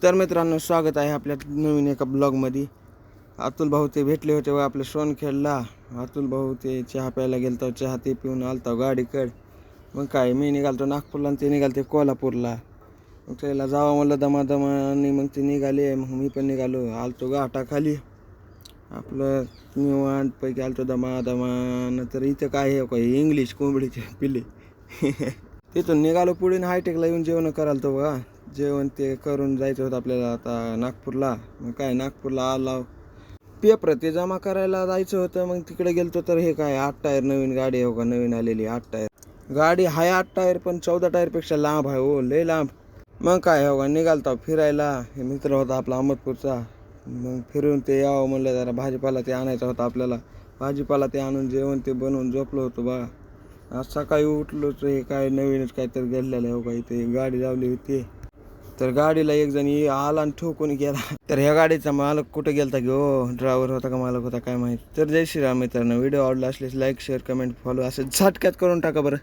तर मित्रांनो, स्वागत आहे आपल्या नवीन एका ब्लॉगमध्ये. अतुल भाऊ ते भेटले होते व आपल्या सोनखेडला. अतुल भाऊ ते चहा प्यायला गेलतो, चहा ते पिऊन आलतो गाडीकडे. मग काय, मी निघालतो नागपूरला आणि ते निघालते कोल्हापूरला. मग त्याला जावं म्हणलं दमादमाने, मग ते निघाले. मग मी पण निघालो, आलतो घाटाखाली आपलं निवांतपैकी आलतो दमादमान. तर इथं काय आहे का, इंग्लिश कोंबडीचे पिल्ले. तिथून निघालो पुढे हायटेकला येऊन जेवण करायला बघा. जेवण ते करून जायचं होतं आपल्याला आता नागपूरला. मग काय, नागपूरला आलो, पेपर ते जमा करायला जायचं होतं. मग तिकडे गेलतो तर हे काय, 8 टायर नवीन गाडी आहे का, नवीन आलेली 8 टायर गाडी आहे. 8 टायर पण 14 टायरपेक्षा लांब आहे हो, लय लांब. मग काय हो का, निघालतो फिरायला. हे मित्र होता आपला अहमदपूरचा. मग फिरून ते यावं म्हणलं, जरा भाजीपाला ते आणायचा होता आपल्याला. भाजीपाला ते आणून जेवण ते बनवून झोपलो होतो बघा. आज सकाळी उठलोच, हे काय नवीनच काहीतरी घडलेलं आहे हो का. इथे गाडी लावली होती, तर गाडीला एक जण आला आणि ठोकून गेला. तर ह्या गाडीचा मालक कुठे गेलता की हो, ड्रायव्हर होता का मालक होता काय माहिती. तर जय श्रीराम मित्रांनो, व्हिडिओ आवडला असल्यास लाईक शेअर कमेंट फॉलो असं झटक्यात करून टाका बरं.